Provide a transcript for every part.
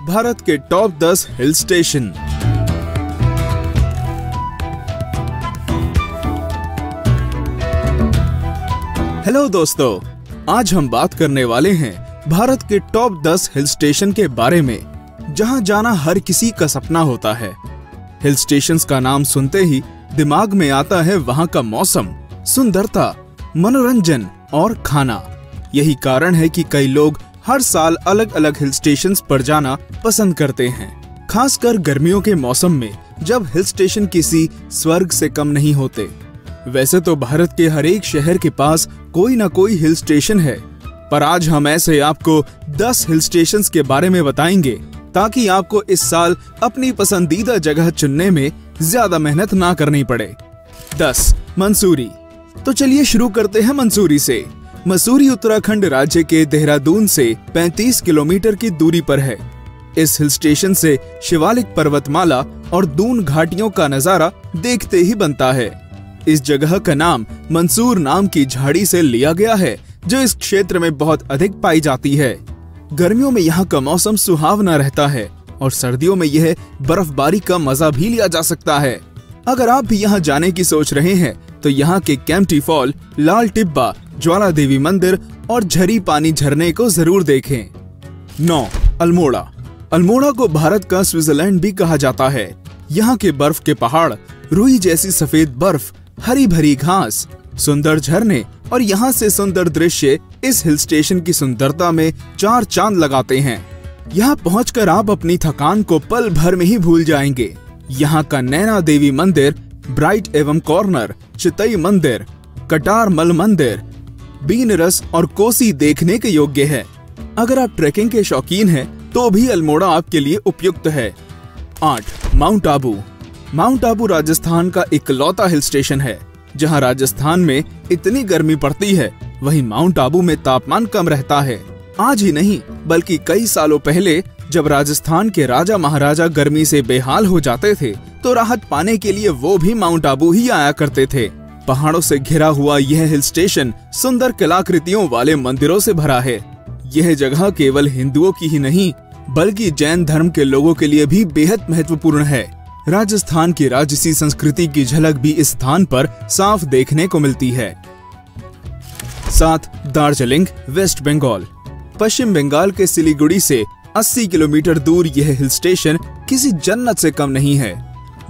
भारत के top 10 hill station. Hello दोस्तों, आज हम बात करने वाले हैं भारत के टॉप 10 हिल स्टेशन के बारे में, जहां जाना हर किसी का सपना होता है। हिल स्टेशंस का नाम सुनते ही दिमाग में आता है वहां का मौसम, सुंदरता, मनोरंजन और खाना। यही कारण है कि कई लोग हर साल अलग अलग हिल स्टेशंस पर जाना पसंद करते हैं, खासकर गर्मियों के मौसम में, जब हिल स्टेशन किसी स्वर्ग से कम नहीं होते। वैसे तो भारत के हर एक शहर के पास कोई ना कोई हिल स्टेशन है, पर आज हम ऐसे आपको 10 हिल स्टेशंस के बारे में बताएंगे, ताकि आपको इस साल अपनी पसंदीदा जगह चुनने में ज्यादा मेहनत ना करनी पड़े। 10. मंसूरी। तो चलिए शुरू करते हैं मंसूरी से। मसूरी उत्तराखंड राज्य के देहरादून से 35 किलोमीटर की दूरी पर है। इस हिल स्टेशन से शिवालिक पर्वतमाला और दून घाटियों का नजारा देखते ही बनता है। इस जगह का नाम मंसूर नाम की झाड़ी से लिया गया है, जो इस क्षेत्र में बहुत अधिक पाई जाती है। गर्मियों में यहाँ का मौसम सुहावना रहता है और सर्दियों में यह बर्फबारी का मजा भी लिया जा सकता है। अगर आप भी यहाँ जाने की सोच रहे हैं तो यहाँ के केम्प्टी फॉल, लाल टिब्बा, ज्वाला देवी मंदिर और झरी पानी झरने को जरूर देखें। 9. अल्मोड़ा। अल्मोड़ा को भारत का स्विट्जरलैंड भी कहा जाता है। यहाँ के बर्फ के पहाड़, रुई जैसी सफेद बर्फ, हरी भरी घास, सुंदर झरने और यहाँ से सुंदर दृश्य इस हिल स्टेशन की सुंदरता में 4 चांद लगाते हैं। यहाँ पहुंचकर आप अपनी थकान को पल भर में ही भूल जाएंगे। यहाँ का नैना देवी मंदिर, ब्राइट एवं कॉर्नर, चितई मंदिर, कटारमल मंदिर, बीनरस और कोसी देखने के योग्य है। अगर आप ट्रेकिंग के शौकीन हैं तो भी अल्मोड़ा आपके लिए उपयुक्त है। 8. माउंट आबू। माउंट आबू राजस्थान का इकलौता हिल स्टेशन है। जहां राजस्थान में इतनी गर्मी पड़ती है, वहीं माउंट आबू में तापमान कम रहता है। आज ही नहीं बल्कि कई सालों पहले जब राजस्थान के राजा महाराजा गर्मी से बेहाल हो जाते थे, तो राहत पाने के लिए वो भी माउंट आबू ही आया करते थे। पहाड़ों से घिरा हुआ यह हिल स्टेशन सुंदर कलाकृतियों वाले मंदिरों से भरा है। यह जगह केवल हिंदुओं की ही नहीं बल्कि जैन धर्म के लोगों के लिए भी बेहद महत्वपूर्ण है। राजस्थान की राजसी संस्कृति की झलक भी इस स्थान पर साफ देखने को मिलती है। 7. दार्जिलिंग, वेस्ट बंगाल। पश्चिम बंगाल के सिलीगुड़ी से 80 किलोमीटर दूर यह हिल स्टेशन किसी जन्नत से कम नहीं है।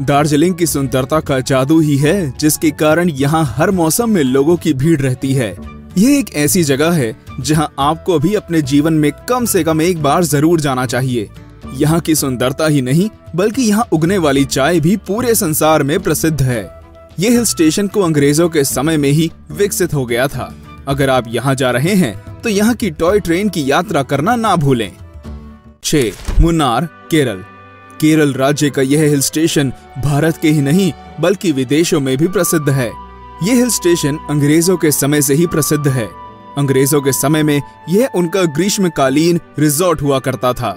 दार्जिलिंग की सुंदरता का जादू ही है, जिसके कारण यहाँ हर मौसम में लोगों की भीड़ रहती है। यह एक ऐसी जगह है जहाँ आपको भी अपने जीवन में कम से कम एक बार जरूर जाना चाहिए। यहाँ की सुंदरता ही नहीं बल्कि यहाँ उगने वाली चाय भी पूरे संसार में प्रसिद्ध है। ये हिल स्टेशन को अंग्रेजों के समय में ही विकसित हो गया था। अगर आप यहाँ जा रहे हैं तो यहाँ की टॉय ट्रेन की यात्रा करना ना भूलें। 6. मुन्नार, केरल। केरल राज्य का यह हिल स्टेशन भारत के ही नहीं बल्कि विदेशों में भी प्रसिद्ध है। यह हिल स्टेशन अंग्रेजों के समय से ही प्रसिद्ध है। अंग्रेजों के समय में यह उनका ग्रीष्मकालीन रिजॉर्ट हुआ करता था।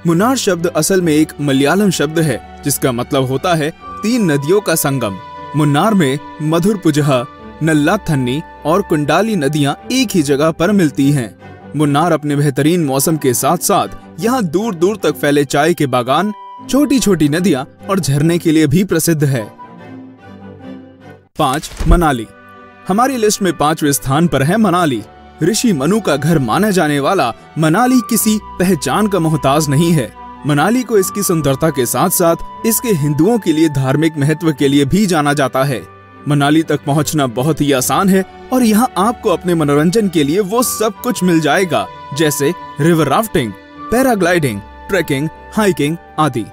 मुन्नार शब्द असल में एक मलयालम शब्द है, जिसका मतलब होता है 3 नदियों का संगम। मुन्नार में मधुरपुजहा, नल्लाथन्नी और कुंडाली नदियां एक ही जगह पर मिलती हैं। मुन्नार अपने बेहतरीन मौसम के साथ साथ यहाँ दूर दूर तक फैले चाय के बागान, छोटी छोटी नदियां और झरने के लिए भी प्रसिद्ध है। 5. मनाली। हमारी लिस्ट में 5वें स्थान पर है मनाली। ऋषि मनु का घर माना जाने वाला मनाली किसी पहचान का मोहताज नहीं है। मनाली को इसकी सुंदरता के साथ साथ इसके हिंदुओं के लिए धार्मिक महत्व के लिए भी जाना जाता है। मनाली तक पहुंचना बहुत ही आसान है और यहाँ आपको अपने मनोरंजन के लिए वो सब कुछ मिल जाएगा, जैसे river rafting, paragliding, trekking, hiking आदि।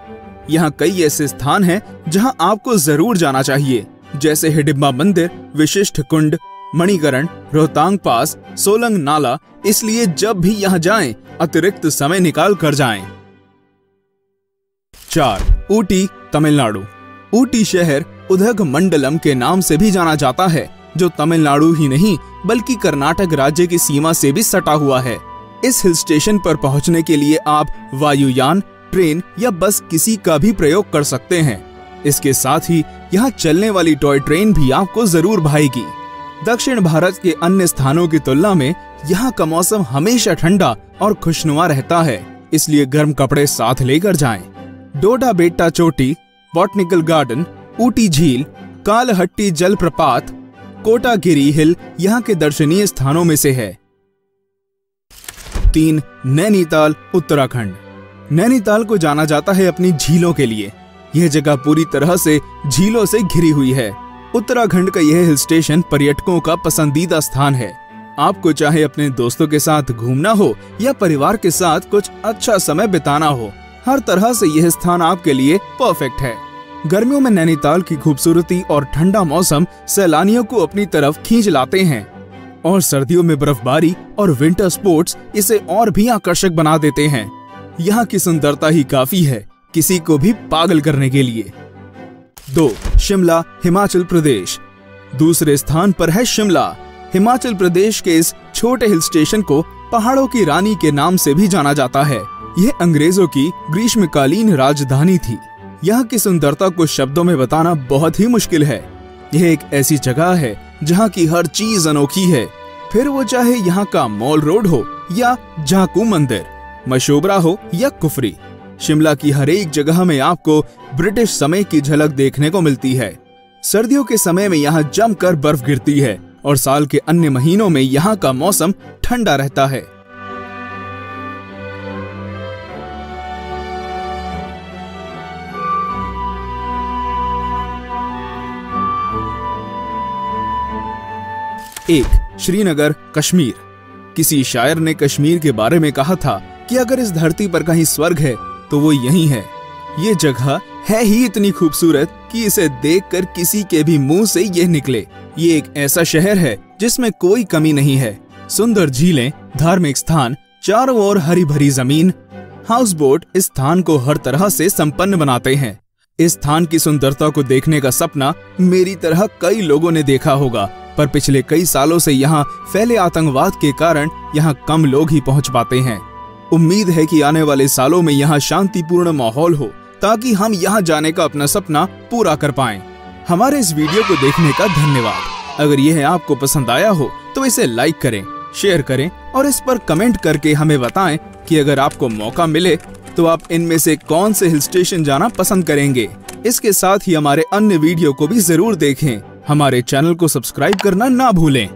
यहाँ कई ऐसे स्थान हैं जहाँ आपको जरूर जाना चाहिए, जैसे हिडिंबा मंदिर, विशिष्ट कुंड, मणिकरण, रोहतांग पास, सोलंग नाला। इसलिए जब भी यहाँ जाएं, अतिरिक्त समय निकाल कर जाएं। 4. ऊटी, तमिलनाडु। ऊटी शहर उदगमंडलम के नाम से भी जाना जाता है, जो तमिलनाडु ही नहीं बल्कि कर्नाटक राज्य की सीमा से भी सटा हुआ है। इस हिल स्टेशन पर पहुंचने के लिए आप वायुयान, ट्रेन या बस किसी का भी प्रयोग कर सकते हैं। इसके साथ ही यहाँ चलने वाली टॉय ट्रेन भी आपको जरूर भाएगी। दक्षिण भारत के अन्य स्थानों की तुलना में यहाँ का मौसम हमेशा ठंडा और खुशनुमा रहता है। इसलिए गर्म कपड़े साथ लेकर जाएं। डोडा बेट्टा चोटी, बॉटनिकल गार्डन, ऊटी झील, कालहट्टी जलप्रपात, कोटागिरी हिल यहाँ के दर्शनीय स्थानों में से है। 3. नैनीताल, उत्तराखंड। नैनीताल को जाना जाता है अपनी झीलों के लिए। यह जगह पूरी तरह से झीलों से घिरी हुई है। उत्तराखंड का यह हिल स्टेशन पर्यटकों का पसंदीदा स्थान है। आपको चाहे अपने दोस्तों के साथ घूमना हो या परिवार के साथ कुछ अच्छा समय बिताना हो, हर तरह से यह स्थान आपके लिए परफेक्ट है। गर्मियों में नैनीताल की खूबसूरती और ठंडा मौसम सैलानियों को अपनी तरफ खींच लाते हैं, और सर्दियों में बर्फबारी और विंटर स्पोर्ट्स इसे और भी आकर्षक बना देते हैं। यहाँ की सुंदरता ही काफी है किसी को भी पागल करने के लिए। 2. शिमला, हिमाचल प्रदेश। दूसरे स्थान पर है शिमला। हिमाचल प्रदेश के इस छोटे हिल स्टेशन को पहाड़ों की रानी के नाम से भी जाना जाता है। यह अंग्रेजों की ग्रीष्मकालीन राजधानी थी। यहाँ की सुंदरता को शब्दों में बताना बहुत ही मुश्किल है। यह एक ऐसी जगह है जहाँ की हर चीज अनोखी है, फिर वो चाहे यहाँ का मॉल रोड हो या झाकू मंदिर, मशोबरा हो या कुफरी। शिमला की हर एक जगह में आपको ब्रिटिश समय की झलक देखने को मिलती है। सर्दियों के समय में यहाँ जमकर बर्फ गिरती है और साल के अन्य महीनों में यहाँ का मौसम ठंडा रहता है। एक. श्रीनगर, कश्मीर। किसी शायर ने कश्मीर के बारे में कहा था कि अगर इस धरती पर कहीं स्वर्ग है तो वो यही है। ये जगह है ही इतनी खूबसूरत कि इसे देखकर किसी के भी मुंह से यह निकले। ये एक ऐसा शहर है जिसमें कोई कमी नहीं है। सुंदर झीलें, धार्मिक स्थान, चारों ओर हरी भरी जमीन, हाउस बोट इस स्थान को हर तरह से संपन्न बनाते हैं। इस स्थान की सुंदरता को देखने का सपना मेरी तरह कई लोगों ने देखा होगा, पर पिछले कई सालों से यहाँ फैले आतंकवाद के कारण यहाँ कम लोग ही पहुँच पाते हैं। उम्मीद है कि आने वाले सालों में यहाँ शांतिपूर्ण माहौल हो ताकि हम यहाँ जाने का अपना सपना पूरा कर पाएं। हमारे इस वीडियो को देखने का धन्यवाद। अगर यह आपको पसंद आया हो तो इसे लाइक करें, शेयर करें और इस पर कमेंट करके हमें बताएं कि अगर आपको मौका मिले तो आप इनमें से कौन से हिल स्टेशन जाना पसंद करेंगे। इसके साथ ही हमारे अन्य वीडियो को भी जरूर देखें। हमारे चैनल को सब्सक्राइब करना ना भूलें।